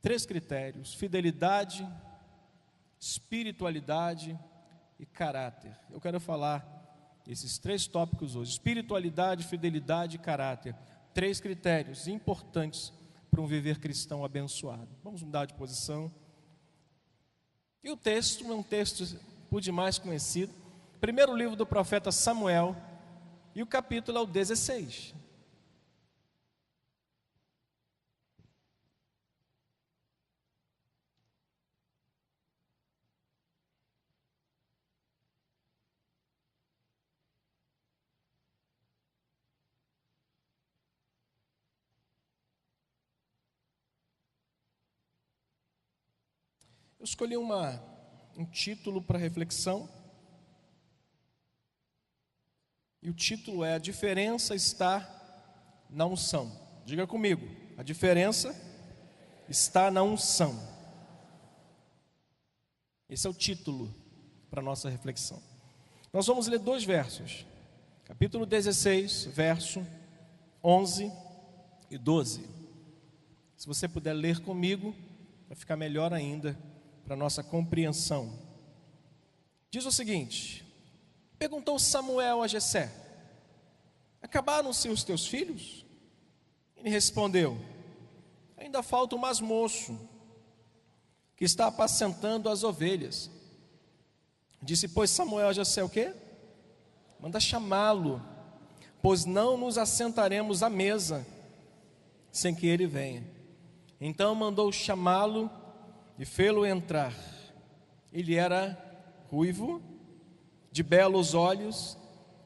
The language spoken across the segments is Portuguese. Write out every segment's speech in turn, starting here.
Três critérios: fidelidade, espiritualidade e caráter. Eu quero falar esses três tópicos hoje: espiritualidade, fidelidade e caráter. Três critérios importantes para um viver cristão abençoado. Vamos mudar de posição. E o texto é um texto por demais conhecido. Primeiro livro do profeta Samuel, e o capítulo é o 16. Eu escolhi um título para reflexão, e o título é: A diferença está na unção. Diga comigo: a diferença está na unção. Esse é o título para a nossa reflexão. Nós vamos ler dois versos, capítulo 16, verso 11 e 12. Se você puder ler comigo, vai ficar melhor ainda para a nossa compreensão. Diz o seguinte: perguntou Samuel a Jessé: acabaram-se os teus filhos? Ele respondeu: ainda falta o mais moço, que está apacentando as ovelhas. Disse, pois, Samuel a Jessé o quê? Manda chamá-lo, pois não nos assentaremos à mesa sem que ele venha. Então mandou chamá-lo e fê-lo entrar. Ele era ruivo, de belos olhos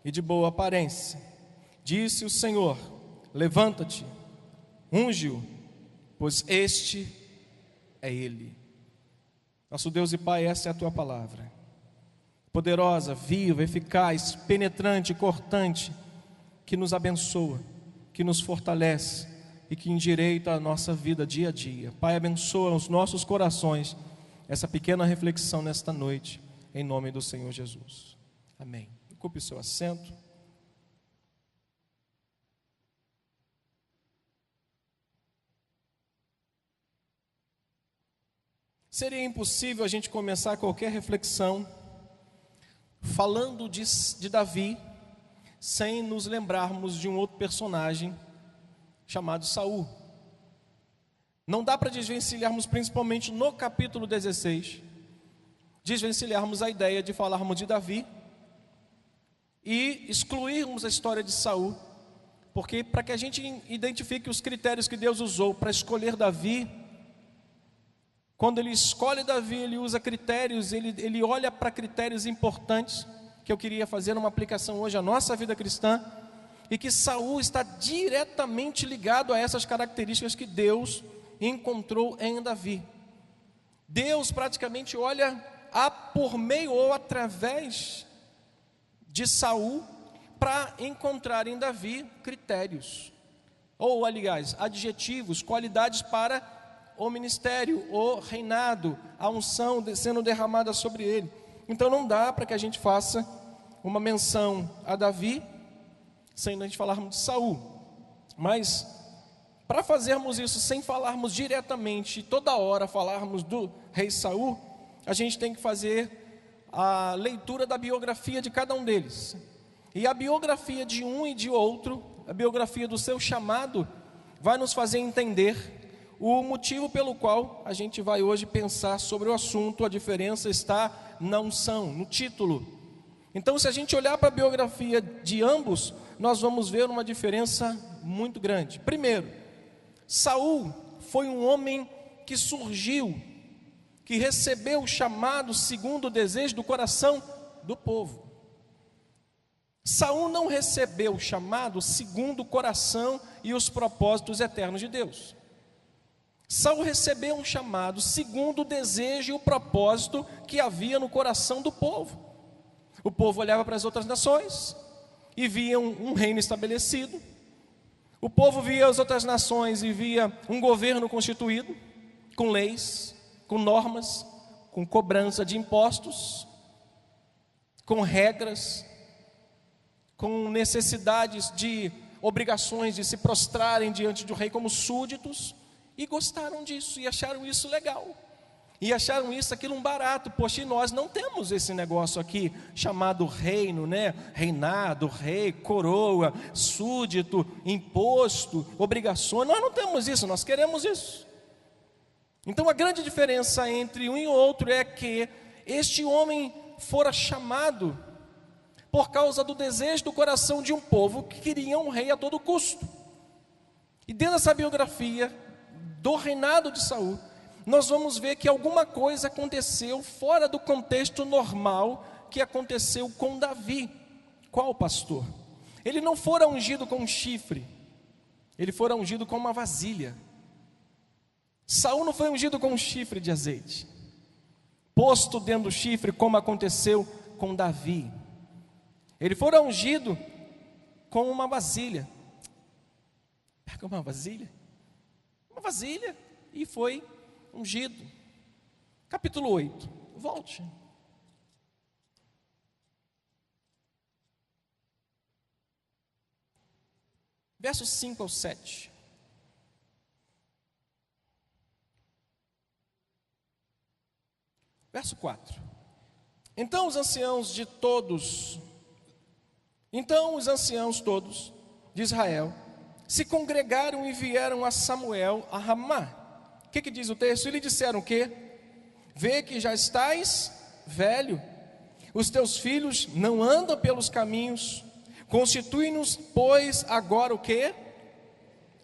e de boa aparência. Disse o Senhor: levanta-te, unge-o, pois este é ele. Nosso Deus e Pai, essa é a tua palavra, poderosa, viva, eficaz, penetrante, cortante, que nos abençoa, que nos fortalece e que endireita a nossa vida dia a dia. Pai, abençoa os nossos corações, essa pequena reflexão nesta noite, em nome do Senhor Jesus. Amém. Ocupe o seu assento. Seria impossível a gente começar qualquer reflexão falando de Davi sem nos lembrarmos de um outro personagem chamado Saul. Não dá para desvencilharmos, principalmente no capítulo 16, desvencilharmos a ideia de falarmos de Davi e excluirmos a história de Saul, porque para que a gente identifique os critérios que Deus usou para escolher Davi, quando ele escolhe Davi, ele usa critérios, ele olha para critérios importantes, que eu queria fazer uma aplicação hoje à nossa vida cristã, e que Saul está diretamente ligado a essas características que Deus encontrou em Davi. Deus praticamente olha por meio ou através de Saul para encontrar em Davi critérios, ou aliás, adjetivos, qualidades para o ministério, o reinado, a unção sendo derramada sobre ele. Então não dá para que a gente faça uma menção a Davi sem a gente falarmos de Saul. Mas para fazermos isso sem falarmos diretamente, toda hora falarmos do rei Saul, a gente tem que fazer a leitura da biografia de cada um deles. E a biografia de um e de outro, a biografia do seu chamado, vai nos fazer entender o motivo pelo qual a gente vai hoje pensar sobre o assunto. A diferença está na unção, no título. Então, se a gente olhar para a biografia de ambos, nós vamos ver uma diferença muito grande. Primeiro, Saul foi um homem que surgiu, que recebeu o chamado segundo o desejo do coração do povo. Saul não recebeu o chamado segundo o coração e os propósitos eternos de Deus. Saul recebeu um chamado segundo o desejo e o propósito que havia no coração do povo. O povo olhava para as outras nações e via um reino estabelecido. O povo via as outras nações e via um governo constituído, com leis, com normas, com cobrança de impostos, com regras, com necessidades de obrigações de se prostrarem diante do rei como súditos. e gostaram disso, e acharam isso legal. E acharam isso, aquilo um barato. Poxa, e nós não temos esse negócio aqui chamado reino, né? Reinado, rei, coroa, súdito, imposto, obrigações. Nós não temos isso, nós queremos isso. Então a grande diferença entre um e outro é que este homem fora chamado por causa do desejo do coração de um povo que queria um rei a todo custo. E dentro dessa biografia do reinado de Saul, nós vamos ver que alguma coisa aconteceu fora do contexto normal que aconteceu com Davi. Qual pastor? Ele não fora ungido com um chifre, ele fora ungido com uma vasilha. Saul não foi ungido com um chifre de azeite, posto dentro do chifre, como aconteceu com Davi. Ele fora ungido com uma vasilha. Pega uma vasilha e foi ungido. Capítulo 8, volte. Versos 5 ao 7. Verso 4. Então os anciãos todos de Israel se congregaram e vieram a Samuel a Ramá. O que diz o texto? E lhe disseram o quê? Vê que já estás velho, os teus filhos não andam pelos caminhos, constitui-nos, pois, agora o quê?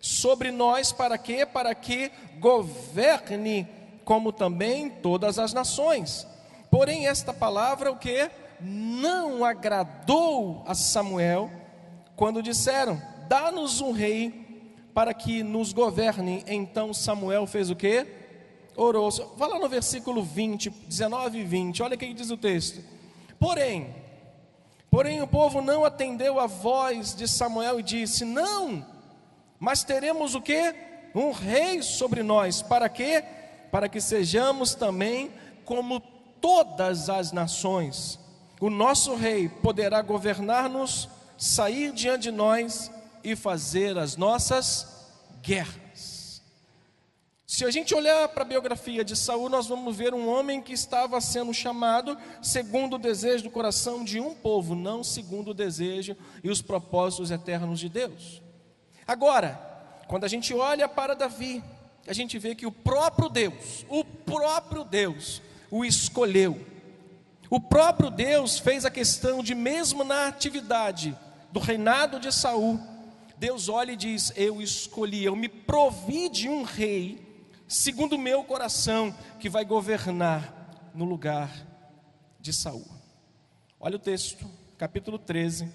Sobre nós, para quê? Para que governe como também todas as nações. Porém esta palavra o quê? Não agradou a Samuel, quando disseram, dá-nos um rei para que nos governe. Então Samuel fez o quê? Orou. Vai lá no versículo 20, 19 e 20, olha o que diz o texto. Porém o povo não atendeu a voz de Samuel e disse, não, mas teremos o quê? Um rei sobre nós, para quê? Para que sejamos também como todas as nações. O nosso rei poderá governar-nos, sair diante de nós e fazer as nossas guerras. Se a gente olhar para a biografia de Saul, nós vamos ver um homem que estava sendo chamado segundo o desejo do coração de um povo, não segundo o desejo e os propósitos eternos de Deus. Agora, quando a gente olha para Davi, a gente vê que o próprio Deus o escolheu. O próprio Deus fez a questão de, mesmo na atividade do reinado de Saul, Deus olha e diz, eu escolhi, eu me provi de um rei, segundo o meu coração, que vai governar no lugar de Saul. Olha o texto, capítulo 13,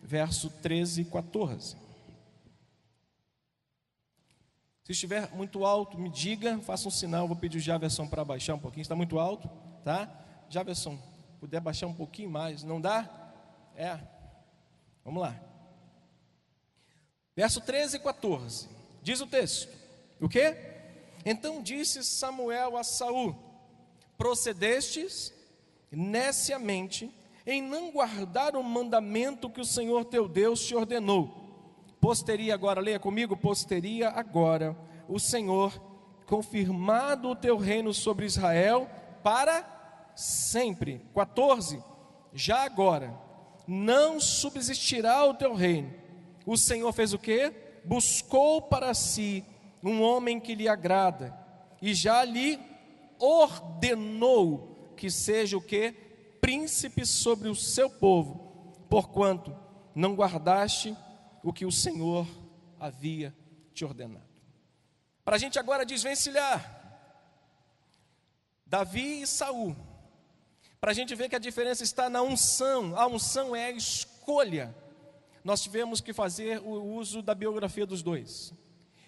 verso 13 e 14. Se estiver muito alto, me diga, faça um sinal, vou pedir o Javerson para baixar um pouquinho, está muito alto, tá? Javerson, puder baixar um pouquinho mais, não dá? Vamos lá. Verso 13 e 14, diz o texto, o quê? Então disse Samuel a Saul, procedestes neciamente em não guardar o mandamento que o Senhor teu Deus te ordenou. Posteria agora, leia comigo, posteria agora o Senhor confirmado o teu reino sobre Israel para sempre. 14, já agora não subsistirá o teu reino. O Senhor fez o quê? Buscou para si um homem que lhe agrada e já lhe ordenou que seja o quê? Príncipe sobre o seu povo, porquanto não guardaste o que o Senhor havia te ordenado. Para a gente agora desvencilhar Davi e Saul, para a gente ver que a diferença está na unção. A unção é a escolha. Nós tivemos que fazer o uso da biografia dos dois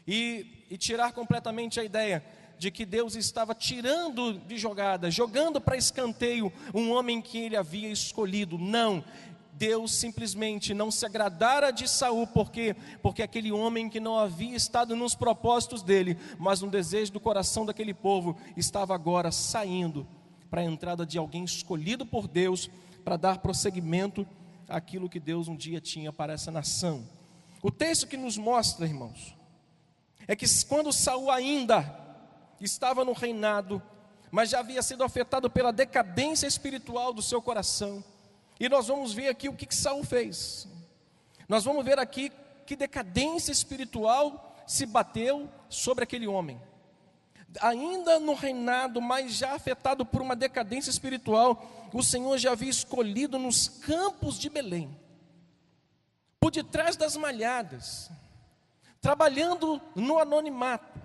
e tirar completamente a ideia de que Deus estava tirando de jogada, jogando para escanteio um homem que ele havia escolhido. Não, Deus simplesmente não se agradara de Saul, porque aquele homem que não havia estado nos propósitos dele, mas no desejo do coração daquele povo, estava agora saindo para a entrada de alguém escolhido por Deus, para dar prosseguimento àquilo que Deus um dia tinha para essa nação. O texto que nos mostra, irmãos, é que quando Saul ainda estava no reinado, mas já havia sido afetado pela decadência espiritual do seu coração. E nós vamos ver aqui o que Saul fez. Nós vamos ver aqui que decadência espiritual se bateu sobre aquele homem. Ainda no reinado, mas já afetado por uma decadência espiritual, o Senhor já havia escolhido nos campos de Belém, por detrás das malhadas, trabalhando no anonimato,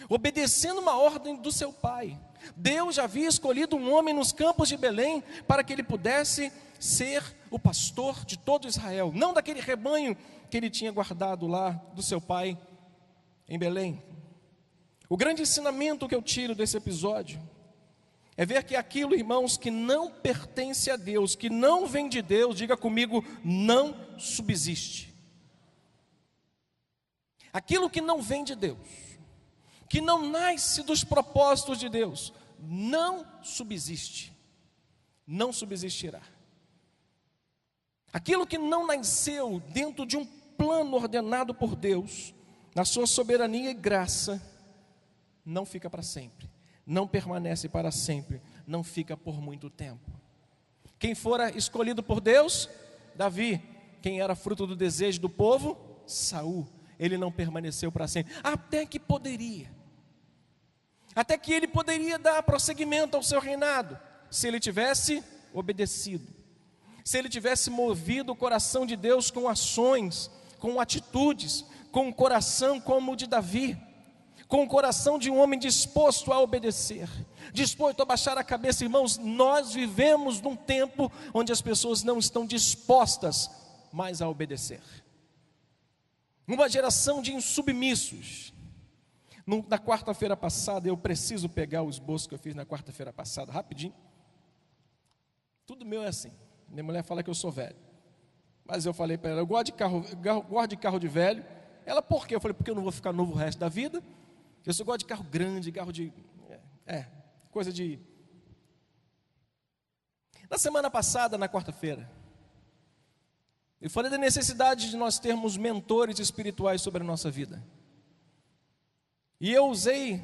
obedecendo uma ordem do seu pai. Deus já havia escolhido um homem nos campos de Belém para que ele pudesse ser o pastor de todo Israel, não daquele rebanho que ele tinha guardado lá do seu pai em Belém. O grande ensinamento que eu tiro desse episódio é ver que aquilo, irmãos, que não pertence a Deus, que não vem de Deus, diga comigo, não subsiste. Aquilo que não vem de Deus, que não nasce dos propósitos de Deus, não subsiste, não subsistirá. Aquilo que não nasceu dentro de um plano ordenado por Deus, na sua soberania e graça, não fica para sempre, não permanece para sempre, não fica por muito tempo. Quem fora escolhido por Deus? Davi. Quem era fruto do desejo do povo? Saul. Ele não permaneceu para sempre, até que ele poderia dar prosseguimento ao seu reinado, se ele tivesse obedecido, se ele tivesse movido o coração de Deus com ações, com atitudes, com um coração como o de Davi, com o coração de um homem disposto a obedecer, disposto a baixar a cabeça. Irmãos, nós vivemos num tempo onde as pessoas não estão dispostas mais a obedecer, uma geração de insubmissos. Na quarta-feira passada, eu preciso pegar o esboço que eu fiz na quarta-feira passada, rapidinho. Tudo meu é assim. Minha mulher fala que eu sou velho, mas eu falei para ela, eu gosto de carro de velho. Ela, por quê? Eu falei, porque eu não vou ficar novo o resto da vida. Eu só gosto de carro grande, carro de... coisa de... Na semana passada, na quarta-feira, eu falei da necessidade de nós termos mentores espirituais sobre a nossa vida. E eu usei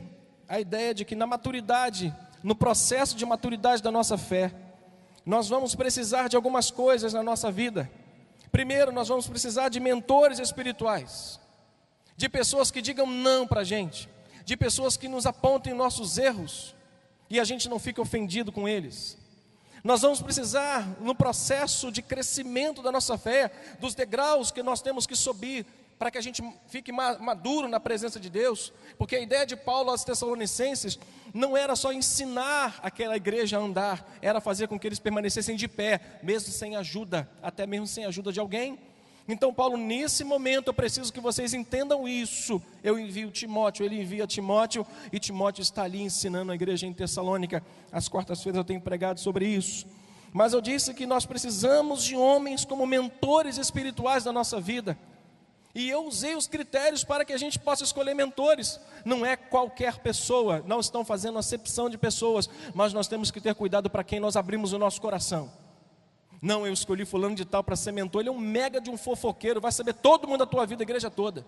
a ideia de que na maturidade, no processo de maturidade da nossa fé, nós vamos precisar de algumas coisas na nossa vida. Primeiro, nós vamos precisar de mentores espirituais, de pessoas que digam não para a gente, de pessoas que nos apontem nossos erros e a gente não fica ofendido com eles. Nós vamos precisar, no processo de crescimento da nossa fé, dos degraus que nós temos que subir, para que a gente fique maduro na presença de Deus, porque a ideia de Paulo aos Tessalonicenses não era só ensinar aquela igreja a andar, era fazer com que eles permanecessem de pé, mesmo sem ajuda, até mesmo sem ajuda de alguém. Então Paulo, nesse momento, eu preciso que vocês entendam isso. Eu envio Timóteo, ele envia Timóteo, e Timóteo está ali ensinando a igreja em Tessalônica. Às quartas-feiras eu tenho pregado sobre isso. Mas eu disse que nós precisamos de homens como mentores espirituais da nossa vida. E eu usei os critérios para que a gente possa escolher mentores. Não é qualquer pessoa, não estão fazendo acepção de pessoas, mas nós temos que ter cuidado para quem nós abrimos o nosso coração. Não, eu escolhi fulano de tal para ser mentor, ele é um mega de um fofoqueiro, vai saber todo mundo da tua vida, a igreja toda.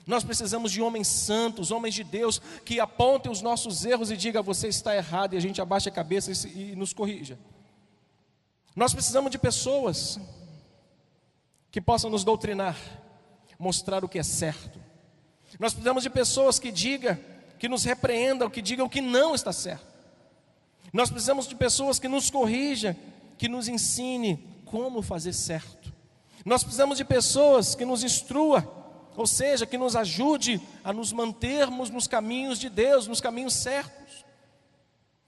Nós precisamos de homens santos, homens de Deus, que apontem os nossos erros e digam, você está errado, e a gente abaixa a cabeça e nos corrija. Nós precisamos de pessoas que possam nos doutrinar, mostrar o que é certo. Nós precisamos de pessoas que digam, que nos repreendam, que digam que não está certo. Nós precisamos de pessoas que nos corrijam, que nos ensine como fazer certo. Nós precisamos de pessoas que nos instrua, ou seja, que nos ajude a nos mantermos nos caminhos de Deus, nos caminhos certos.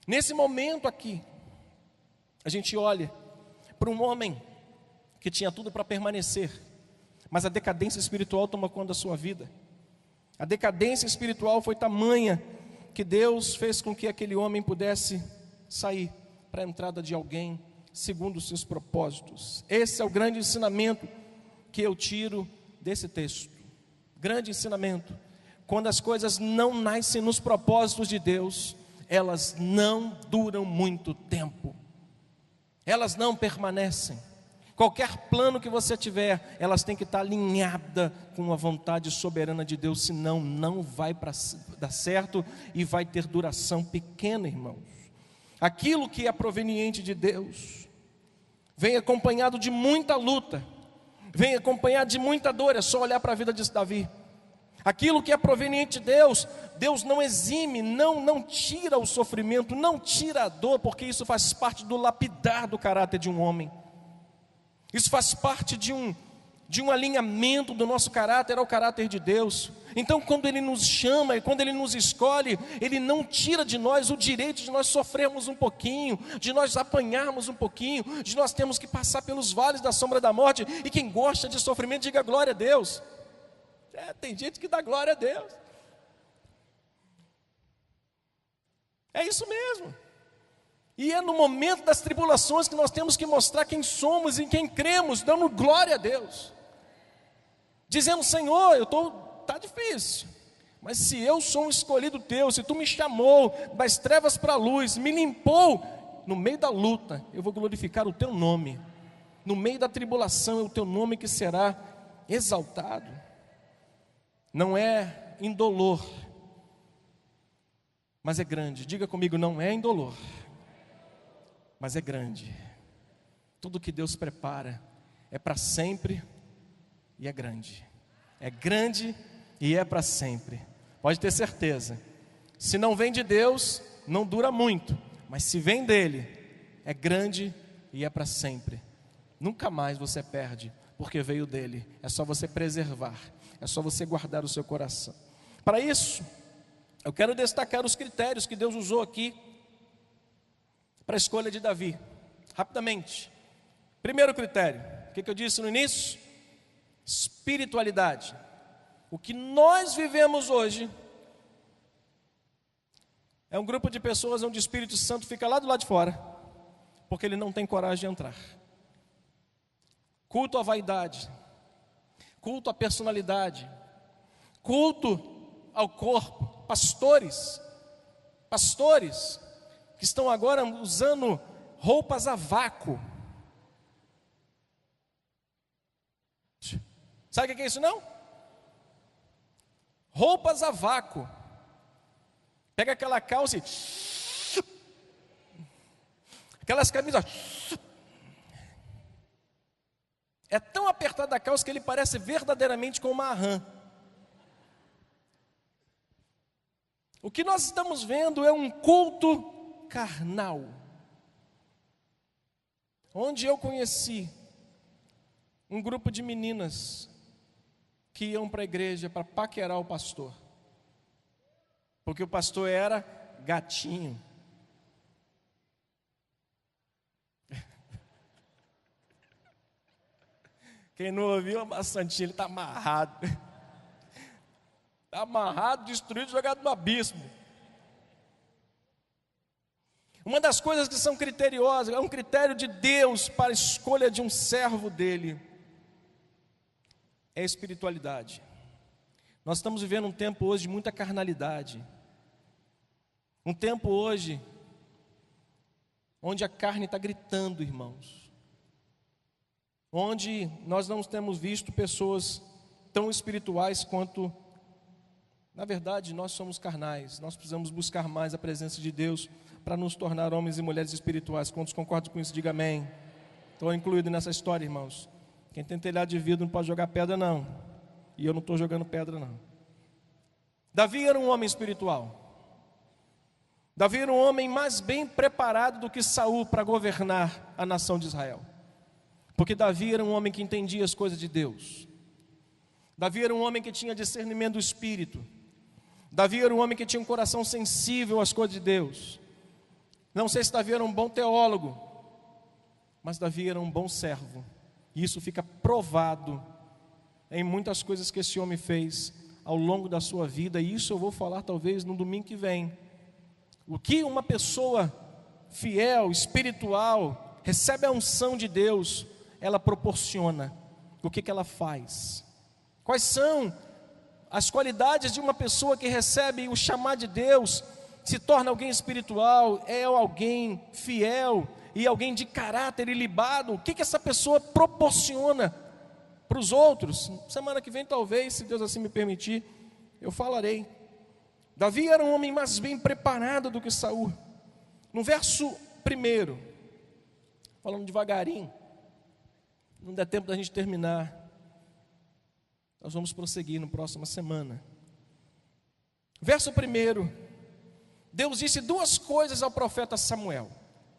Nesse momento aqui, a gente olha para um homem que tinha tudo para permanecer, mas a decadência espiritual toma conta da sua vida. A decadência espiritual foi tamanha que Deus fez com que aquele homem pudesse sair para a entrada de alguém segundo os seus propósitos. Esse é o grande ensinamento que eu tiro desse texto. Grande ensinamento. Quando as coisas não nascem nos propósitos de Deus, elas não duram muito tempo. Elas não permanecem. Qualquer plano que você tiver, elas têm que estar alinhadas com a vontade soberana de Deus, senão não vai dar certo e vai ter duração pequena, irmãos. Aquilo que é proveniente de Deus vem acompanhado de muita luta, vem acompanhado de muita dor. É só olhar para a vida de Davi. Aquilo que é proveniente de Deus, Deus não exime, não tira o sofrimento, não tira a dor, porque isso faz parte do lapidar do caráter de um homem. Isso faz parte de um alinhamento do nosso caráter ao caráter de Deus. Então, quando Ele nos chama e quando Ele nos escolhe, Ele não tira de nós o direito de nós sofrermos um pouquinho, de nós apanharmos um pouquinho, de nós termos que passar pelos vales da sombra da morte. E quem gosta de sofrimento, diga glória a Deus. Tem gente que dá glória a Deus. É isso mesmo. E é no momento das tribulações que nós temos que mostrar quem somos e em quem cremos, dando glória a Deus. Dizendo, Senhor, tá difícil, mas se eu sou um escolhido teu, se tu me chamou das trevas para a luz, me limpou, no meio da luta, eu vou glorificar o teu nome. No meio da tribulação é o teu nome que será exaltado. Não é indolor, mas é grande. Diga comigo, não é indolor, mas é grande. Tudo que Deus prepara é para sempre e é grande. É grande e é para sempre. Pode ter certeza. Se não vem de Deus, não dura muito. Mas se vem dele, é grande e é para sempre. Nunca mais você perde, porque veio dele. É só você preservar. É só você guardar o seu coração. Para isso, eu quero destacar os critérios que Deus usou aqui para a escolha de Davi, rapidamente. Primeiro critério, o que eu disse no início? Espiritualidade. O que nós vivemos hoje é um grupo de pessoas onde o Espírito Santo fica lá do lado de fora, porque ele não tem coragem de entrar. Culto à vaidade, culto à personalidade, culto ao corpo. Pastores que estão agora usando roupas a vácuo. Sabe o que é isso não? Roupas a vácuo. Pega aquela calça e aquelas camisas. É tão apertada a calça que ele parece verdadeiramente com uma rã. O que nós estamos vendo é um culto carnal. Onde eu conheci um grupo de meninas que iam para a igreja para paquerar o pastor. Porque o pastor era gatinho. Quem não ouviu, a Santinha, ele está amarrado. Está amarrado, destruído, jogado no abismo. Uma das coisas que são criteriosas, é um critério de Deus para a escolha de um servo dele, é a espiritualidade. Nós estamos vivendo um tempo hoje de muita carnalidade. Um tempo hoje onde a carne está gritando, irmãos. Onde nós não temos visto pessoas tão espirituais quanto, na verdade, nós somos carnais. Nós precisamos buscar mais a presença de Deus para nos tornar homens e mulheres espirituais. Quantos concordam com isso, diga amém. Estou incluído nessa história, irmãos. Quem tem telhado de vidro não pode jogar pedra, não. E eu não estou jogando pedra, não. Davi era um homem espiritual. Davi era um homem mais bem preparado do que Saul para governar a nação de Israel. Porque Davi era um homem que entendia as coisas de Deus. Davi era um homem que tinha discernimento do Espírito. Davi era um homem que tinha um coração sensível às coisas de Deus. Não sei se Davi era um bom teólogo, mas Davi era um bom servo. E isso fica provado em muitas coisas que esse homem fez ao longo da sua vida. E isso eu vou falar talvez no domingo que vem. O que uma pessoa fiel, espiritual, recebe a unção de Deus, ela proporciona. O que ela faz? Quais são as qualidades de uma pessoa que recebe o chamado de Deus, se torna alguém espiritual, é alguém fiel, e alguém de caráter ilibado, o que essa pessoa proporciona para os outros? Semana que vem, talvez, se Deus assim me permitir, eu falarei. Davi era um homem mais bem preparado do que Saul. No verso 1, falando devagarinho, não dá tempo da gente terminar, nós vamos prosseguir na próxima semana. Verso 1, Deus disse duas coisas ao profeta Samuel.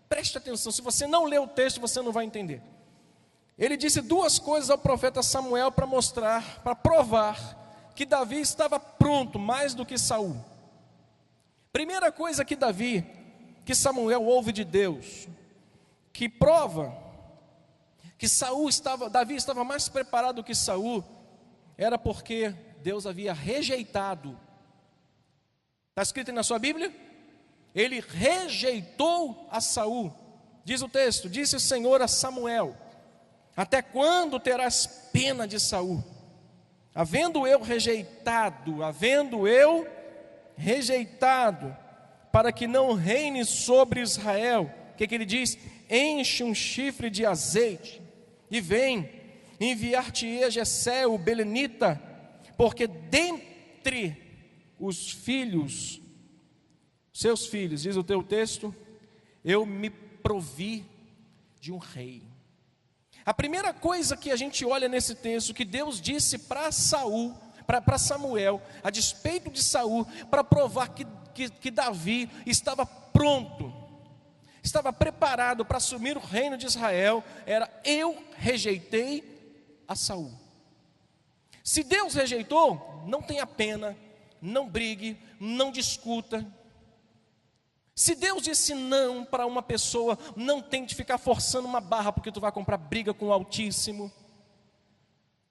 Preste atenção, se você não ler o texto, você não vai entender. Ele disse duas coisas ao profeta Samuel para mostrar, para provar que Davi estava pronto mais do que Saul. Primeira coisa que Samuel ouve de Deus, que prova que Davi estava mais preparado do que Saul, era porque Deus havia rejeitado. Está escrito aí na sua Bíblia? Ele rejeitou a Saul. Diz o texto: disse o Senhor a Samuel: até quando terás pena de Saul? Havendo eu rejeitado, para que não reine sobre Israel. O que ele diz? Enche um chifre de azeite e vem, enviar-te-ei a Jessé o belenita, porque dentre os filhos, seus filhos, diz o teu texto, eu me provi de um rei. A primeira coisa que a gente olha nesse texto, que Deus disse para Samuel, a despeito de Saul, para provar que Davi estava pronto, estava preparado para assumir o reino de Israel, era: eu rejeitei a Saul. Se Deus rejeitou, não tenha pena, não brigue, não discuta. Se Deus disse não para uma pessoa, não tente ficar forçando uma barra, porque tu vai comprar briga com o Altíssimo.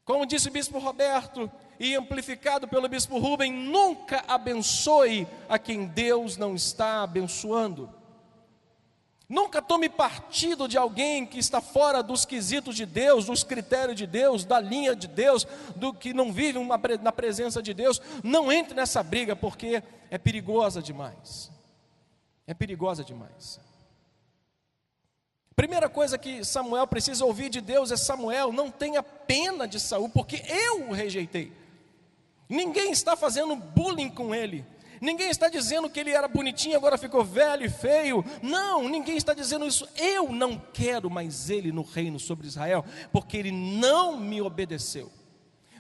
Como disse o bispo Roberto, e amplificado pelo bispo Rubem, nunca abençoe a quem Deus não está abençoando. Nunca tome partido de alguém que está fora dos quesitos de Deus, dos critérios de Deus, da linha de Deus, do que não vive na presença de Deus. Não entre nessa briga, porque é perigosa demais. É perigosa demais. Primeira coisa que Samuel precisa ouvir de Deus é: Samuel, não tenha pena de Saul, porque eu o rejeitei. Ninguém está fazendo bullying com ele. Ninguém está dizendo que ele era bonitinho, agora ficou velho e feio. Não, ninguém está dizendo isso. Eu não quero mais ele no reino sobre Israel, porque ele não me obedeceu,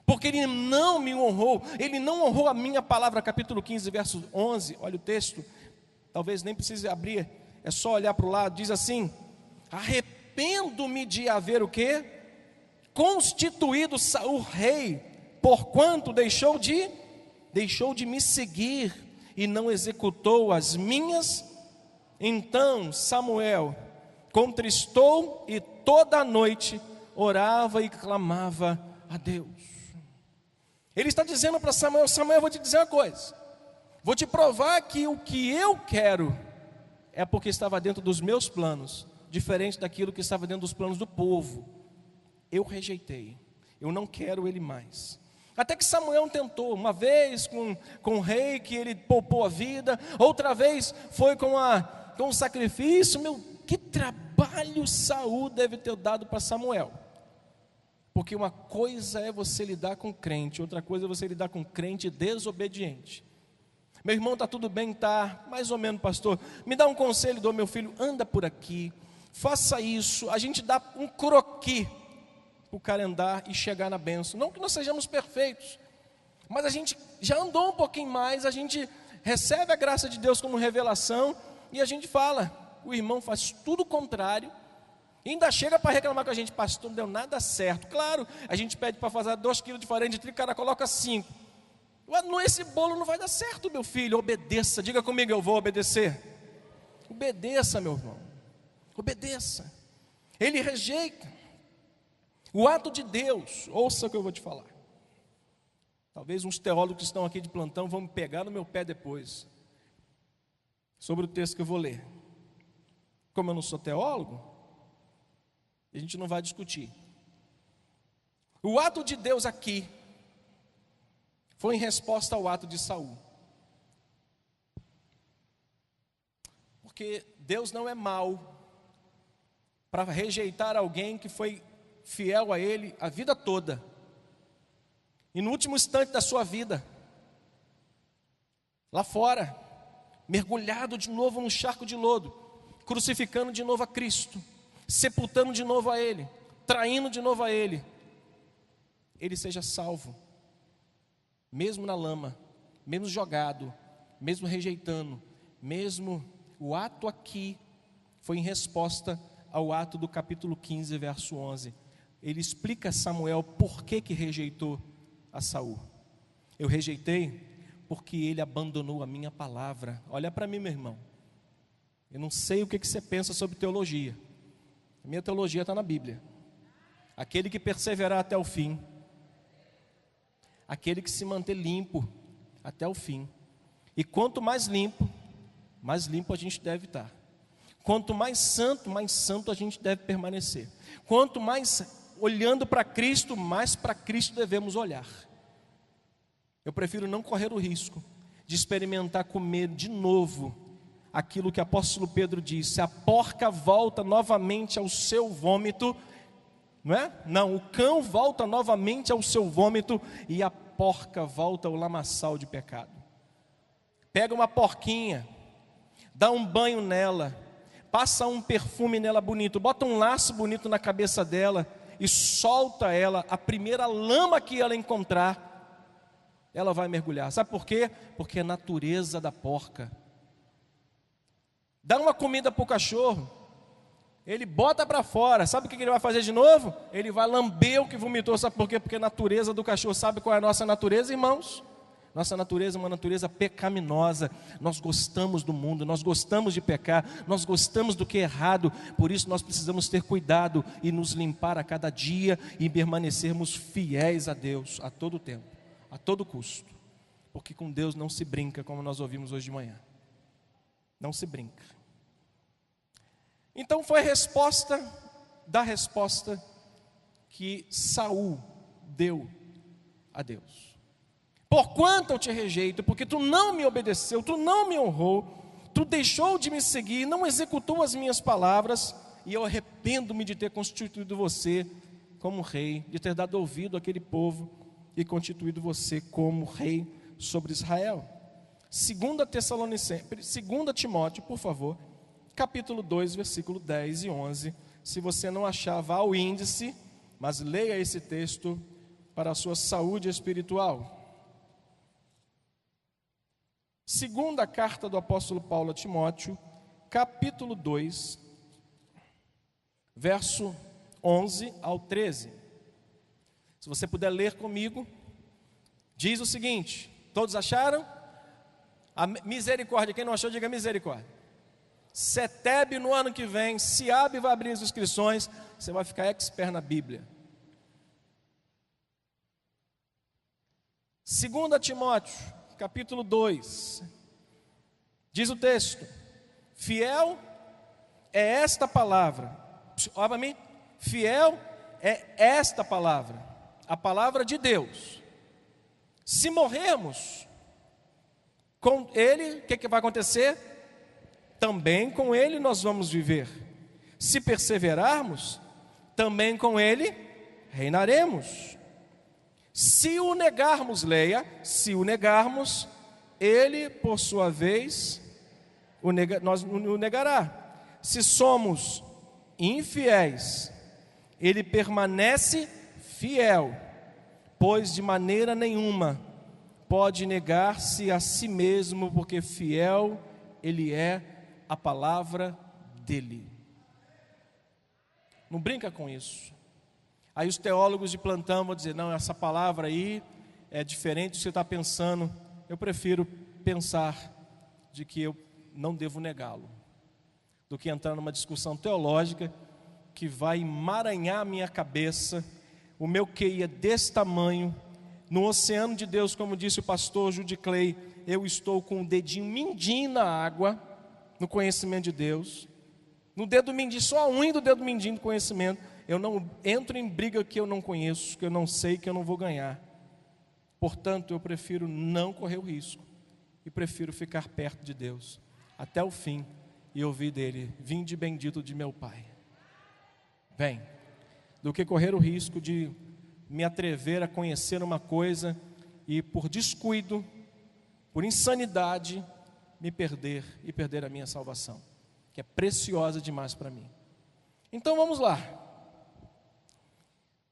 porque ele não me honrou. Ele não honrou a minha palavra. Capítulo 15, verso 11, olha o texto. Talvez nem precise abrir, é só olhar para o lado. Diz assim: arrependo-me de haver o quê? Constituído Saul rei, porquanto deixou de me seguir e não executou as minhas. Então Samuel contristou e toda a noite orava e clamava a Deus. Ele está dizendo para Samuel: Samuel, eu vou te dizer uma coisa, vou te provar que o que eu quero é porque estava dentro dos meus planos, diferente daquilo que estava dentro dos planos do povo. Eu rejeitei, eu não quero ele mais. Até que Samuel tentou, uma vez com o rei que ele poupou a vida, outra vez foi com o sacrifício. Que trabalho Saul deve ter dado para Samuel. Porque uma coisa é você lidar com crente, outra coisa é você lidar com crente desobediente. Meu irmão, está tudo bem? Tá, mais ou menos, pastor. Me dá um conselho do meu filho: anda por aqui, faça isso. A gente dá um croqui para o cara andar e chegar na bênção. Não que nós sejamos perfeitos, mas a gente já andou um pouquinho mais, a gente recebe a graça de Deus como revelação, e a gente fala. O irmão faz tudo o contrário, e ainda chega para reclamar com a gente: pastor, não deu nada certo. Claro, a gente pede para fazer 2 quilos de farinha de trigo, o cara coloca 5. Esse bolo não vai dar certo, meu filho. Obedeça, diga comigo: eu vou obedecer. Obedeça, meu irmão, obedeça. Ele rejeita o ato de Deus. Ouça o que eu vou te falar. Talvez uns teólogos que estão aqui de plantão vão me pegar no meu pé depois, sobre o texto que eu vou ler. Como eu não sou teólogo, a gente não vai discutir. O ato de Deus aqui foi em resposta ao ato de Saul. Porque Deus não é mau, para rejeitar alguém que foi fiel a Ele a vida toda, e no último instante da sua vida, lá fora, mergulhado de novo num charco de lodo, crucificando de novo a Cristo, sepultando de novo a Ele, traindo de novo a Ele, ele seja salvo, mesmo na lama, mesmo jogado, mesmo rejeitando, mesmo o ato aqui foi em resposta ao ato do capítulo 15, verso 11. Ele explica a Samuel por que rejeitou a Saul. Eu rejeitei porque ele abandonou a minha palavra. Olha para mim, meu irmão. Eu não sei o que você pensa sobre teologia. A minha teologia está na Bíblia. Aquele que perseverar até o fim, aquele que se manter limpo até o fim. E quanto mais limpo a gente deve estar. Quanto mais santo a gente deve permanecer. Quanto mais olhando para Cristo, mais para Cristo devemos olhar. Eu prefiro não correr o risco de experimentar comer de novo aquilo que o apóstolo Pedro disse: a porca volta novamente ao seu vômito, não é? Não, o cão volta novamente ao seu vômito e a porca volta ao lamaçal de pecado. Pega uma porquinha, dá um banho nela, passa um perfume nela bonito, bota um laço bonito na cabeça dela e solta ela, a primeira lama que ela encontrar, ela vai mergulhar. Sabe por quê? Porque é a natureza da porca. Dá uma comida para o cachorro, ele bota para fora, sabe o que ele vai fazer de novo? Ele vai lamber o que vomitou. Sabe por quê? Porque a natureza do cachorro, sabe qual é a nossa natureza, irmãos? Nossa natureza é uma natureza pecaminosa. Nós gostamos do mundo, nós gostamos de pecar, nós gostamos do que é errado. Por isso nós precisamos ter cuidado e nos limpar a cada dia e permanecermos fiéis a Deus a todo tempo, a todo custo. Porque com Deus não se brinca, como nós ouvimos hoje de manhã. Não se brinca. Então foi resposta que Saul deu a Deus. Porquanto eu te rejeito, porque tu não me obedeceu, tu não me honrou, tu deixou de me seguir, não executou as minhas palavras, e eu arrependo-me de ter constituído você como rei, de ter dado ouvido àquele povo e constituído você como rei sobre Israel. 2 Timóteo, por favor, capítulo 2, versículo 10 e 11. Se você não achar, vá ao índice, mas leia esse texto para a sua saúde espiritual. Segunda carta do apóstolo Paulo a Timóteo, capítulo 2, verso 11 ao 13. Se você puder ler comigo, diz o seguinte: todos acharam? A misericórdia, quem não achou, diga misericórdia. CETEB no ano que vem, SIAB vai abrir as inscrições, você vai ficar expert na Bíblia. 2 Timóteo, capítulo 2, diz o texto: fiel é esta palavra. Olha para mim, fiel é esta palavra, a palavra de Deus. Se morrermos com Ele, o que vai acontecer? Também com Ele nós vamos viver. Se perseverarmos, também com Ele reinaremos. Se o negarmos, leia, se o negarmos, Ele, por sua vez, nós o negará. Se somos infiéis, Ele permanece fiel, pois de maneira nenhuma pode negar-se a si mesmo, porque fiel Ele é a palavra dEle. Não brinca com isso. Aí os teólogos de plantão vão dizer: não, essa palavra aí é diferente do que você está pensando. Eu prefiro pensar de que eu não devo negá-lo, do que entrar numa discussão teológica que vai emaranhar a minha cabeça. O meu QI é desse tamanho. No oceano de Deus, como disse o pastor Judy Clay, eu estou com o dedinho mindinho na água, no conhecimento de Deus. No dedo mindinho, só a unha do dedo mindinho do conhecimento. Eu não entro em briga que eu não conheço, que eu não sei, que eu não vou ganhar. Portanto, eu prefiro não correr o risco e prefiro ficar perto de Deus até o fim e ouvir dele: vinde bendito de meu Pai. Vem. Do que correr o risco de me atrever a conhecer uma coisa e por descuido, por insanidade, me perder e perder a minha salvação, que é preciosa demais para mim. Então vamos lá.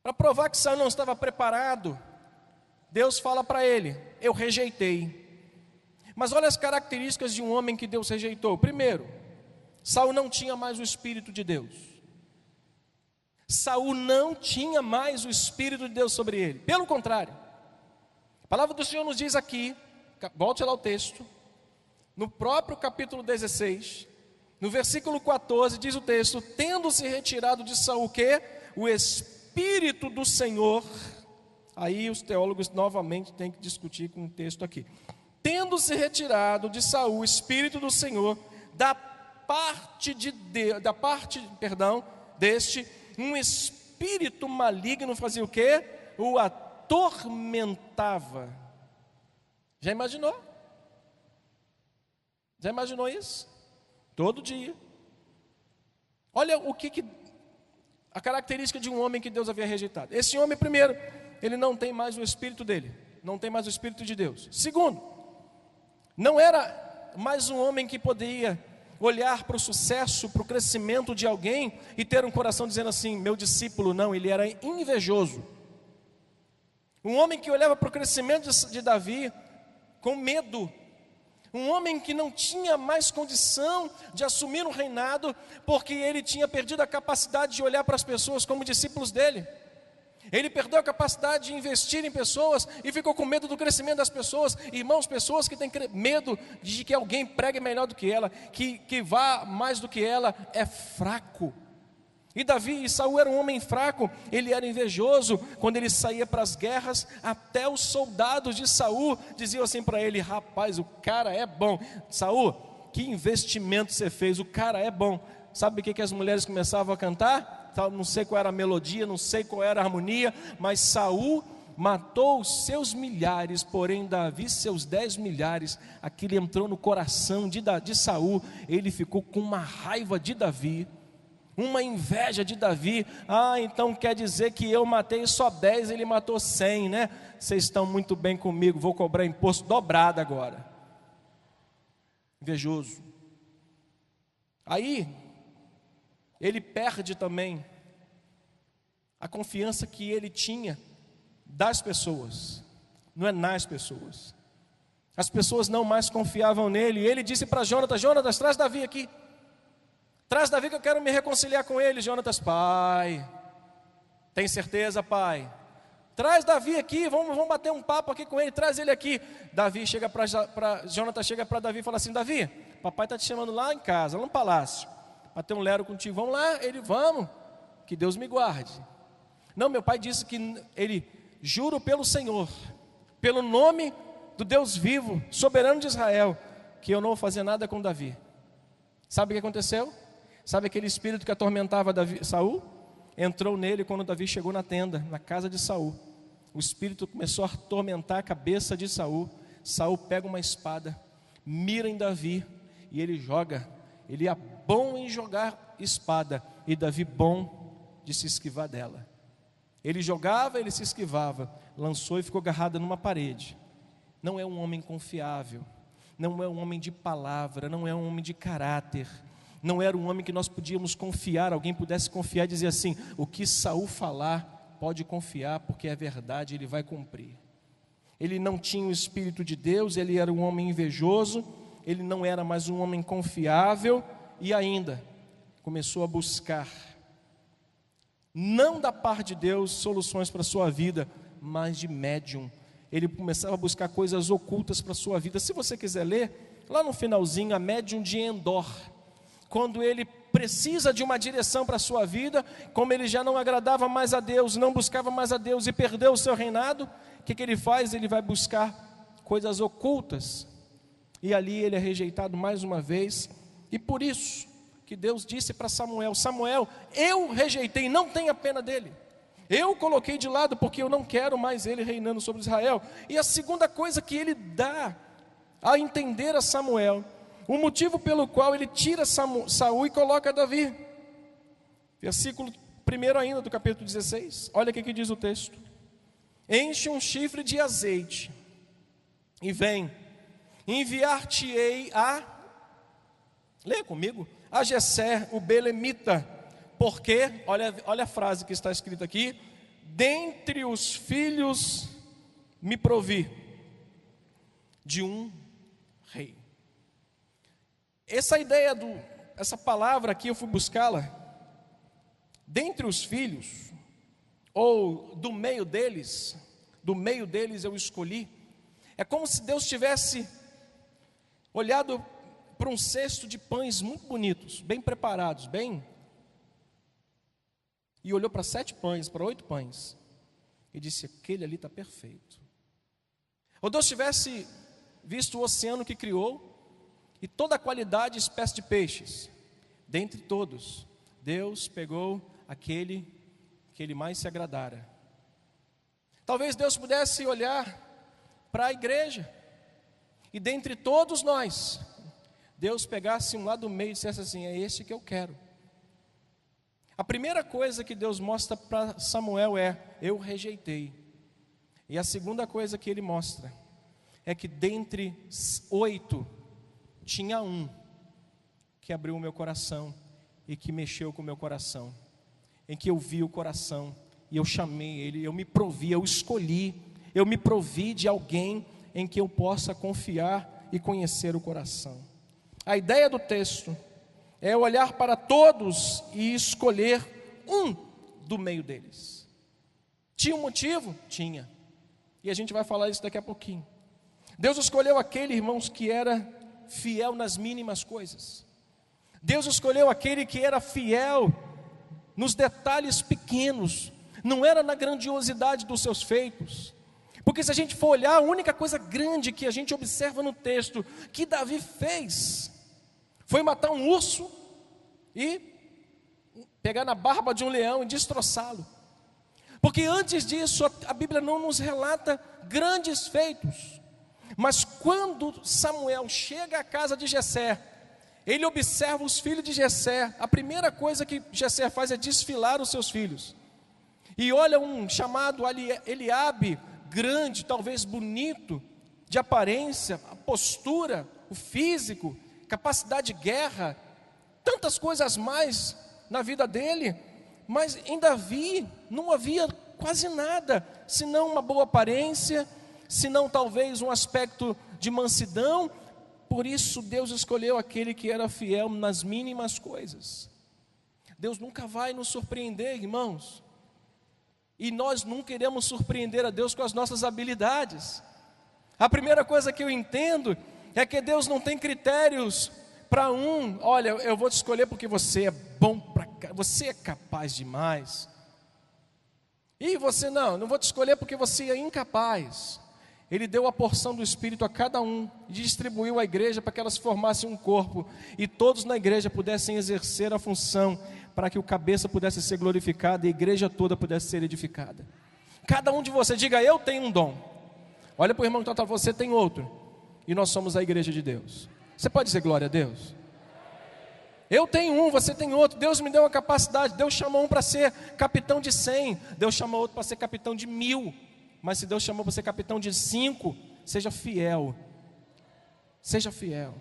Para provar que Saul não estava preparado, Deus fala para ele: eu rejeitei. Mas olha as características de um homem que Deus rejeitou. Primeiro, Saul não tinha mais o Espírito de Deus. Saul não tinha mais o Espírito de Deus sobre ele. Pelo contrário, a palavra do Senhor nos diz aqui, volte lá ao texto, no próprio capítulo 16, no versículo 14, diz o texto: tendo-se retirado de Saul o quê? O Espírito do Senhor. Aí os teólogos novamente têm que discutir com o texto aqui. Tendo-se retirado de Saul o Espírito do Senhor, deste, um espírito maligno fazia o quê? O atormentava. Já imaginou? Já imaginou isso? Todo dia. Olha a característica de um homem que Deus havia rejeitado. Esse homem, primeiro, ele não tem mais o Espírito dele, não tem mais o Espírito de Deus. Segundo, não era mais um homem que poderia olhar para o sucesso, para o crescimento de alguém e ter um coração dizendo assim: meu discípulo. Não, ele era invejoso. Um homem que olhava para o crescimento de Davi com medo. Um homem que não tinha mais condição de assumir um reinado, porque ele tinha perdido a capacidade de olhar para as pessoas como discípulos dele. Ele perdeu a capacidade de investir em pessoas e ficou com medo do crescimento das pessoas. Irmãos, pessoas que têm medo de que alguém pregue melhor do que ela, que vá mais do que ela, é fraco. E Saul era um homem fraco, ele era invejoso. Quando ele saía para as guerras, até os soldados de Saul diziam assim para ele: rapaz, o cara é bom. Saul, que investimento você fez, o cara é bom. Sabe o que as mulheres começavam a cantar? Não sei qual era a melodia, não sei qual era a harmonia, mas Saul matou os seus milhares, porém Davi seus 10 milhares. Aquilo entrou no coração de Saul. Ele ficou com uma raiva de Davi, uma inveja de Davi. Então quer dizer que eu matei só 10, ele matou 100, né? Vocês estão muito bem comigo, vou cobrar imposto dobrado agora. Invejoso. Aí ele perde também a confiança que ele tinha das pessoas, não é nas pessoas. As pessoas não mais confiavam nele. E ele disse para Jonatas: Jonatas, traz Davi aqui. Traz Davi que eu quero me reconciliar com ele. Jonatas: pai, tem certeza, pai? Traz Davi aqui, vamos bater um papo aqui com ele, traz ele aqui. Jonatas chega para Davi e fala assim: Davi, papai está te chamando lá em casa, lá no palácio, para ter um lero contigo. Vamos lá. Ele: vamos, que Deus me guarde. Não, meu pai disse que ele: juro pelo Senhor, pelo nome do Deus vivo, soberano de Israel, que eu não vou fazer nada com Davi. Sabe o que aconteceu? Sabe aquele espírito que atormentava Saul? Entrou nele quando Davi chegou na tenda, na casa de Saul. O espírito começou a atormentar a cabeça de Saul. Saul pega uma espada, mira em Davi e ele joga. Ele é bom em jogar espada e Davi bom de se esquivar dela. Ele jogava, ele se esquivava, lançou e ficou agarrada numa parede. Não é um homem confiável, não é um homem de palavra, não é um homem de caráter, não era um homem que nós podíamos confiar, alguém pudesse confiar e dizer assim: o que Saul falar, pode confiar, porque é verdade, ele vai cumprir. Ele não tinha o Espírito de Deus, ele era um homem invejoso, ele não era mais um homem confiável, e ainda começou a buscar, não da parte de Deus, soluções para a sua vida, mas de médium. Ele começava a buscar coisas ocultas para a sua vida. Se você quiser ler, lá no finalzinho, a médium de Endor, quando ele precisa de uma direção para a sua vida, como ele já não agradava mais a Deus, não buscava mais a Deus e perdeu o seu reinado, o que ele faz? Ele vai buscar coisas ocultas, e ali ele é rejeitado mais uma vez. E por isso que Deus disse para Samuel: Samuel, eu rejeitei, não tenha pena dele, eu coloquei de lado, porque eu não quero mais ele reinando sobre Israel. E a segunda coisa que ele dá a entender a Samuel, o motivo pelo qual ele tira Saul e coloca Davi. Versículo primeiro ainda do capítulo 16, olha o que diz o texto: enche um chifre de azeite e vem, enviar-te-ei leia comigo, a Jessé, o belemita, porque, olha a frase que está escrita aqui: dentre os filhos me provi de um rei. Essa ideia essa palavra aqui eu fui buscá-la, dentre os filhos, ou do meio deles eu escolhi. É como se Deus tivesse olhado para um cesto de pães muito bonitos, bem preparados, e olhou para 7 pães, para 8 pães, e disse: aquele ali está perfeito. Ou Deus tivesse visto o oceano que criou, e toda a qualidade e espécie de peixes, dentre todos, Deus pegou aquele que ele mais se agradara. Talvez Deus pudesse olhar para a igreja, e dentre todos nós, Deus pegasse um lá do meio e dissesse assim: é esse que eu quero. A primeira coisa que Deus mostra para Samuel é: eu rejeitei. E a segunda coisa que ele mostra é que dentre 8 tinha um que abriu o meu coração e que mexeu com o meu coração, em que eu vi o coração e eu chamei ele, eu me provi, eu escolhi, eu me provi de alguém em que eu possa confiar e conhecer o coração. A ideia do texto é olhar para todos e escolher um do meio deles. Tinha um motivo? Tinha. E a gente vai falar isso daqui a pouquinho. Deus escolheu aquele, irmãos, que era fiel nas mínimas coisas. Deus escolheu aquele que era fiel nos detalhes pequenos, não era na grandiosidade dos seus feitos. Porque se a gente for olhar, a única coisa grande que a gente observa no texto que Davi fez foi matar um urso e pegar na barba de um leão e destroçá-lo. Porque antes disso a Bíblia não nos relata grandes feitos. Mas quando Samuel chega à casa de Jessé, ele observa os filhos de Jessé. A primeira coisa que Jessé faz é desfilar os seus filhos. E olha um chamado Eliabe, grande, talvez bonito, de aparência, a postura, o físico, capacidade de guerra, tantas coisas mais na vida dele. Mas em Davi não havia quase nada, senão uma boa aparência, senão talvez um aspecto de mansidão. Por isso Deus escolheu aquele que era fiel nas mínimas coisas. Deus nunca vai nos surpreender, irmãos, e nós nunca iremos surpreender a Deus com as nossas habilidades. A primeira coisa que eu entendo é que Deus não tem critérios para olha, eu vou te escolher porque você é bom você é capaz demais. E você não vou te escolher porque você é incapaz. Ele deu a porção do Espírito a cada um e distribuiu a igreja para que elas formassem um corpo e todos na igreja pudessem exercer a função para que o cabeça pudesse ser glorificado e a igreja toda pudesse ser edificada. Cada um de vocês, diga: eu tenho um dom. Olha para o irmão que está, você tem outro. E nós somos a igreja de Deus. Você pode dizer glória a Deus? Eu tenho um, você tem outro. Deus me deu uma capacidade. Deus chamou um para ser capitão de 100. Deus chamou outro para ser capitão de 1000. Mas se Deus chamou para ser capitão de 5, seja fiel. Seja fiel.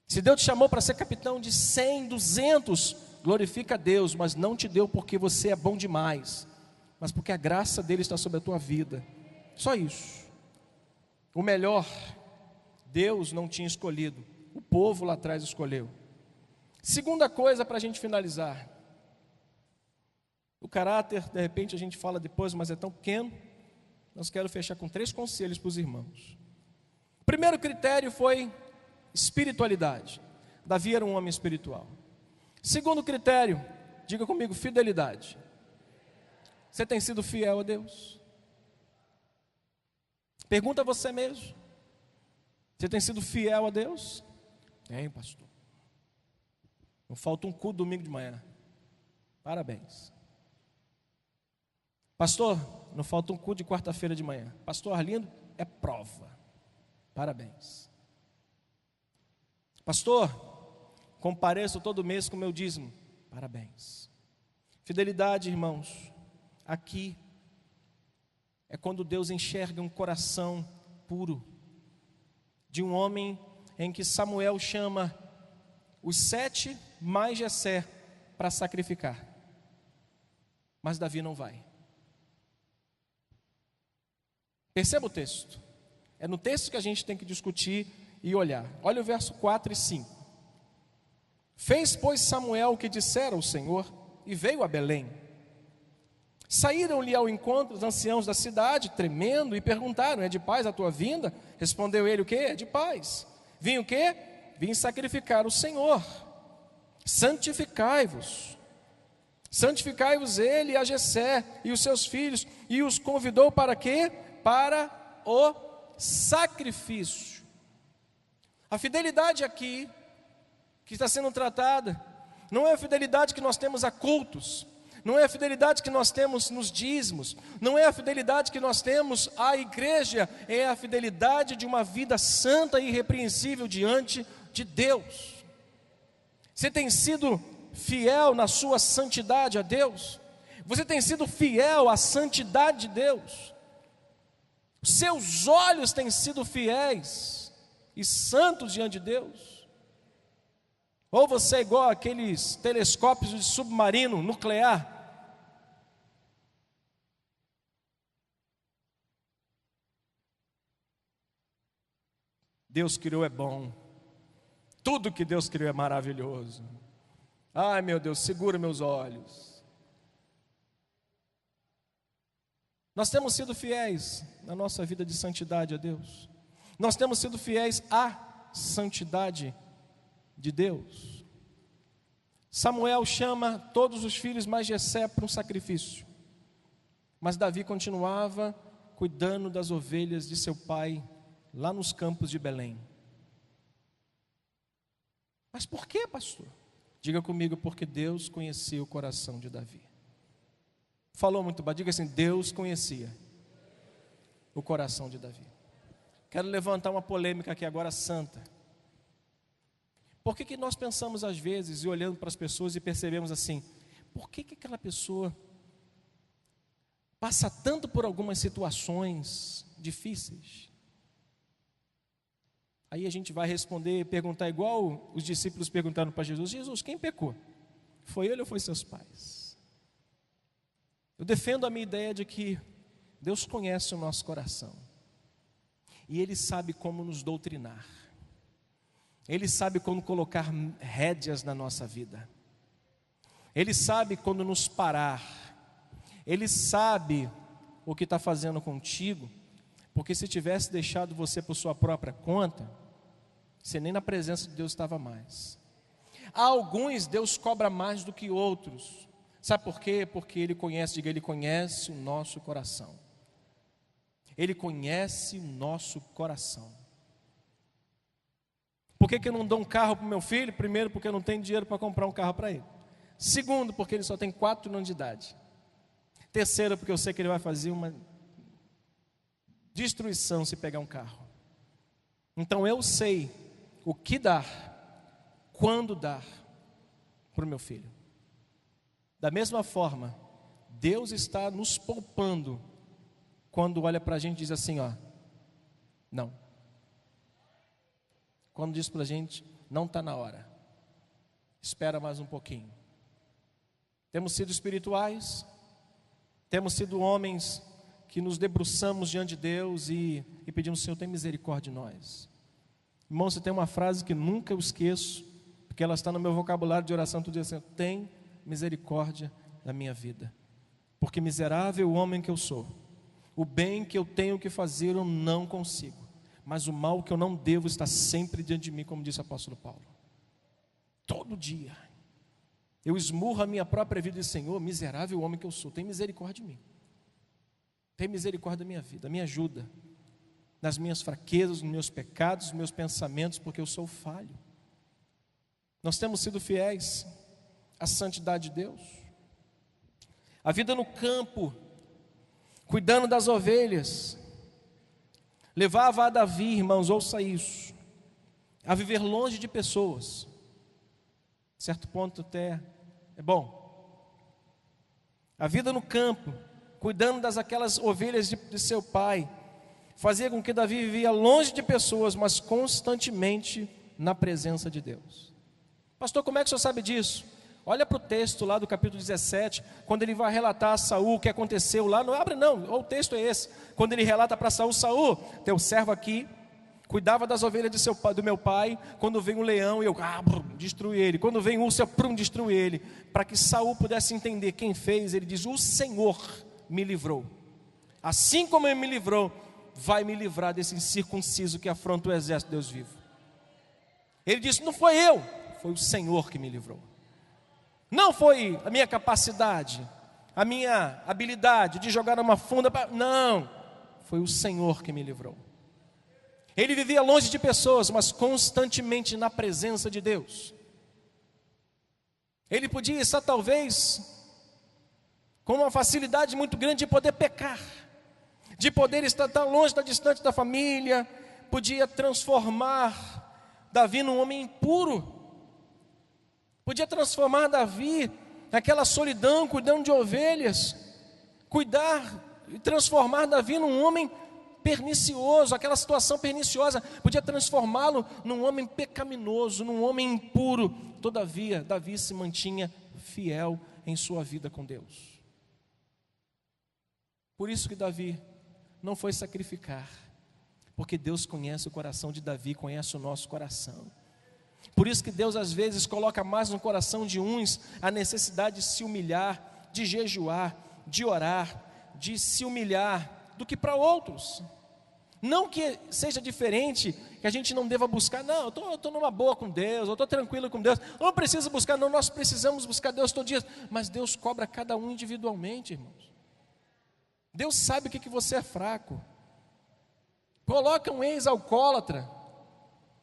Se Deus te chamou para ser capitão de 100, 200, glorifica a Deus, mas não te deu porque você é bom demais, mas porque a graça dele está sobre a tua vida. Só isso. O melhor, Deus não tinha escolhido, o povo lá atrás escolheu. Segunda coisa para a gente finalizar. O caráter, de repente a gente fala depois, mas é tão pequeno. Nós quero fechar com 3 conselhos para os irmãos. O primeiro critério foi espiritualidade. Davi era um homem espiritual. Segundo critério, diga comigo, fidelidade. Você tem sido fiel a Deus? Pergunta a você mesmo. Você tem sido fiel a Deus? Tem, pastor. Não falta um culto domingo de manhã. Parabéns. Pastor, não falta um culto de quarta-feira de manhã. Pastor Arlindo, é prova. Parabéns. Pastor, compareço todo mês com o meu dízimo. Parabéns. Fidelidade, irmãos, aqui é quando Deus enxerga um coração puro, de um homem em que Samuel chama os 7 mais Jessé para sacrificar, mas Davi não vai. Perceba o texto, é no texto que a gente tem que discutir e olhar. Olha o verso 4 e 5. Fez, pois, Samuel o que dissera o Senhor, e veio a Belém. Saíram-lhe ao encontro os anciãos da cidade, tremendo, e perguntaram: é de paz a tua vinda? Respondeu ele: o quê? É de paz. Vim o quê? Vim sacrificar o Senhor. Santificai-vos. Santificai-vos ele e a Jessé e os seus filhos. E os convidou para quê? Para o sacrifício. A fidelidade aqui que está sendo tratada não é a fidelidade que nós temos a cultos, não é a fidelidade que nós temos nos dízimos, não é a fidelidade que nós temos à igreja, é a fidelidade de uma vida santa e irrepreensível diante de Deus. Você tem sido fiel na sua santidade a Deus? Você tem sido fiel à santidade de Deus? Os seus olhos têm sido fiéis e santos diante de Deus? Ou você é igual aqueles telescópios de submarino nuclear? Deus criou é bom. Tudo que Deus criou é maravilhoso. Ai, meu Deus, segura meus olhos. Nós temos sido fiéis na nossa vida de santidade a Deus. Nós temos sido fiéis à santidade de Deus. Samuel chama todos os filhos mais Jessé para um sacrifício, mas Davi continuava cuidando das ovelhas de seu pai lá nos campos de Belém. Mas por que, pastor? Diga comigo: porque Deus conhecia o coração de Davi. Falou muito bem, diga assim: Deus conhecia o coração de Davi. Quero levantar uma polêmica aqui agora santa. Por que nós pensamos às vezes, e olhando para as pessoas e percebemos assim, por que aquela pessoa passa tanto por algumas situações difíceis? Aí a gente vai responder, perguntar igual os discípulos perguntaram para Jesus: Jesus, quem pecou? Foi ele ou foi seus pais? Eu defendo a minha ideia de que Deus conhece o nosso coração, e Ele sabe como nos doutrinar. Ele sabe como colocar rédeas na nossa vida. Ele sabe quando nos parar. Ele sabe o que está fazendo contigo, porque se tivesse deixado você por sua própria conta, você nem na presença de Deus estava mais. Há alguns Deus cobra mais do que outros. Sabe por quê? Porque Ele conhece, diga, Ele conhece o nosso coração. Ele conhece o nosso coração. Por que eu não dou um carro para o meu filho? Primeiro, porque eu não tenho dinheiro para comprar um carro para ele. Segundo, porque ele só tem 4 anos de idade. Terceiro, porque eu sei que ele vai fazer uma destruição se pegar um carro. Então eu sei o que dar, quando dar para o meu filho. Da mesma forma, Deus está nos poupando quando olha para a gente e diz assim, ó, não. Quando diz para a gente, não está na hora, espera mais um pouquinho. Temos sido espirituais, temos sido homens que nos debruçamos diante de Deus e pedimos: Senhor, tem misericórdia de nós. Irmão, você tem uma frase que nunca eu esqueço, porque ela está no meu vocabulário de oração todo dia: Senhor, tem misericórdia da minha vida, porque miserável homem que eu sou, o bem que eu tenho que fazer eu não consigo, mas o mal que eu não devo está sempre diante de mim, como disse o apóstolo Paulo. Todo dia eu esmurro a minha própria vida e digo: Senhor, miserável homem que eu sou, tem misericórdia de mim, tem misericórdia da minha vida, me ajuda nas minhas fraquezas, nos meus pecados, nos meus pensamentos, porque eu sou falho. Nós temos sido fiéis à santidade de Deus. A vida no campo, cuidando das ovelhas, levava a Davi, irmãos, ouça isso, a viver longe de pessoas. Certo ponto até é bom, A vida no campo, cuidando aquelas ovelhas de seu pai, fazia com que Davi vivia longe de pessoas, mas constantemente na presença de Deus. Pastor, como é que o senhor sabe disso? Olha para o texto lá do capítulo 17, quando ele vai relatar a Saul o que aconteceu lá. Não abre não, o texto é esse. Quando ele relata para Saul: Saul, teu servo aqui cuidava das ovelhas do meu pai. Quando vem um leão, eu destruí ele. Quando vem um urso, eu destruí ele. Para que Saul pudesse entender quem fez, ele diz: o Senhor me livrou. Assim como ele me livrou, vai me livrar desse incircunciso que afronta o exército de Deus vivo. Ele disse: não foi eu, foi o Senhor que me livrou. Não foi a minha capacidade, a minha habilidade de jogar uma funda, não, foi o Senhor que me livrou. Ele vivia longe de pessoas, mas constantemente na presença de Deus. Ele podia estar talvez com uma facilidade muito grande de poder pecar, de poder estar tão longe, distante da família, podia transformar Davi num homem impuro, podia transformar Davi naquela solidão, cuidando de ovelhas, cuidar e transformar Davi num homem pernicioso, aquela situação perniciosa, podia transformá-lo num homem pecaminoso, num homem impuro. Todavia, Davi se mantinha fiel em sua vida com Deus. Por isso que Davi não foi sacrificar, porque Deus conhece o coração de Davi, conhece o nosso coração. Por isso que Deus às vezes coloca mais no coração de uns a necessidade de se humilhar, de jejuar, de orar, de se humilhar, do que para outros. Não que seja diferente, que a gente não deva buscar. Não, eu estou numa boa com Deus, eu estou tranquilo com Deus, eu não preciso buscar. Não, nós precisamos buscar Deus todo dia. Mas Deus cobra cada um individualmente, irmãos. Deus sabe o que você é fraco. Coloca um ex-alcoólatra,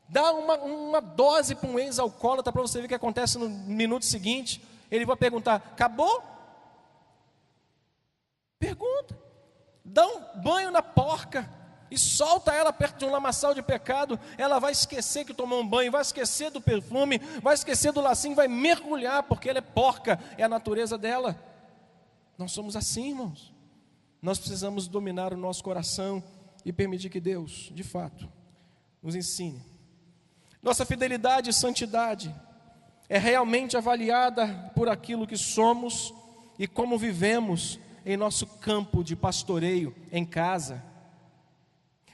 dá uma dose para um ex-alcoólatra, para você ver o que acontece no minuto seguinte. Ele vai perguntar: acabou? Pergunta. Dá um banho na porca e solta ela perto de um lamaçal de pecado. Ela vai esquecer que tomou um banho, vai esquecer do perfume, vai esquecer do lacinho, vai mergulhar, porque ela é porca, é a natureza dela. Nós somos assim, irmãos. Nós precisamos dominar o nosso coração e permitir que Deus, de fato, nos ensine. Nossa fidelidade e santidade é realmente avaliada por aquilo que somos e como vivemos em nosso campo de pastoreio, em casa.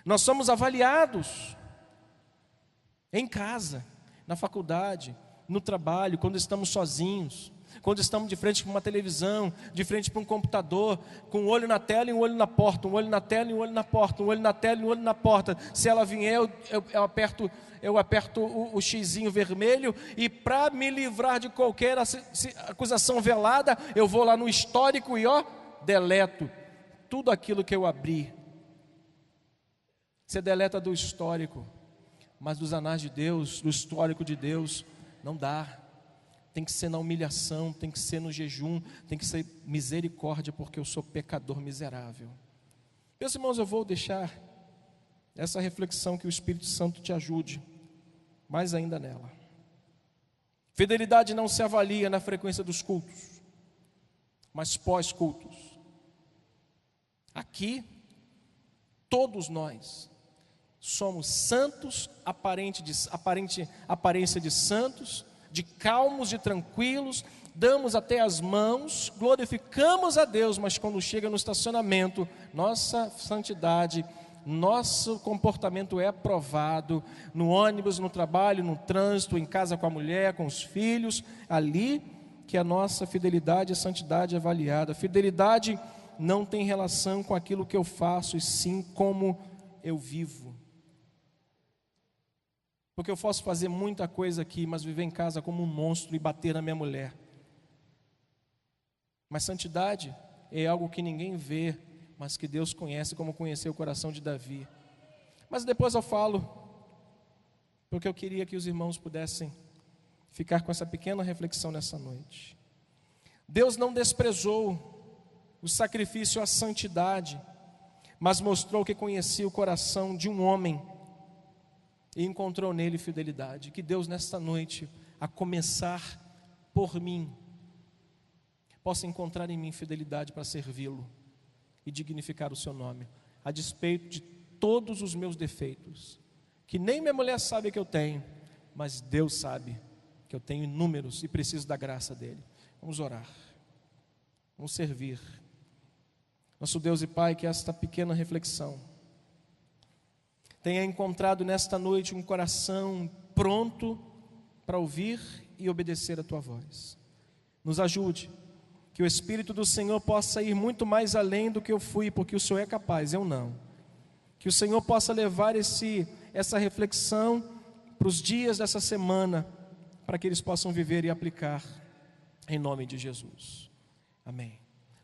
Nós somos avaliados em casa, na faculdade, no trabalho, quando estamos sozinhos, quando estamos de frente para uma televisão, de frente para um computador, com um olho na tela e um olho na porta, um olho na tela e um olho na porta, um olho na tela e um olho na porta. Se ela vier, eu aperto o xizinho vermelho, e para me livrar de qualquer acusação velada, eu vou lá no histórico e deleto tudo aquilo que eu abri. Você deleta do histórico, mas dos anais de Deus, do histórico de Deus, não dá. Tem que ser na humilhação, tem que ser no jejum, tem que ser misericórdia, porque eu sou pecador miserável. Meus irmãos, eu vou deixar essa reflexão, que o Espírito Santo te ajude mais ainda nela. Fidelidade não se avalia na frequência dos cultos, mas pós-cultos. Aqui, todos nós somos santos, aparência de santos, de calmos, de tranquilos, damos até as mãos, glorificamos a Deus, mas quando chega no estacionamento, nossa santidade, nosso comportamento é aprovado, no ônibus, no trabalho, no trânsito, em casa com a mulher, com os filhos, ali que a nossa fidelidade e santidade é avaliada. Fidelidade não tem relação com aquilo que eu faço, e sim como eu vivo. Porque eu posso fazer muita coisa aqui, mas viver em casa como um monstro e bater na minha mulher. Mas santidade é algo que ninguém vê, mas que Deus conhece, como conheceu o coração de Davi. Mas depois eu falo, porque eu queria que os irmãos pudessem ficar com essa pequena reflexão nessa noite. Deus não desprezou o sacrifício à santidade, mas mostrou que conhecia o coração de um homem e encontrou nele fidelidade. Que Deus nesta noite, a começar por mim, possa encontrar em mim fidelidade para servi-lo e dignificar o seu nome, a despeito de todos os meus defeitos, que nem minha mulher sabe que eu tenho, mas Deus sabe que eu tenho inúmeros e preciso da graça dele. Vamos orar, vamos servir. Nosso Deus e Pai, que esta pequena reflexão tenha encontrado nesta noite um coração pronto para ouvir e obedecer a Tua voz. Nos ajude, que o Espírito do Senhor possa ir muito mais além do que eu fui, porque o Senhor é capaz, eu não. Que o Senhor possa levar essa reflexão para os dias dessa semana, para que eles possam viver e aplicar, em nome de Jesus. Amém.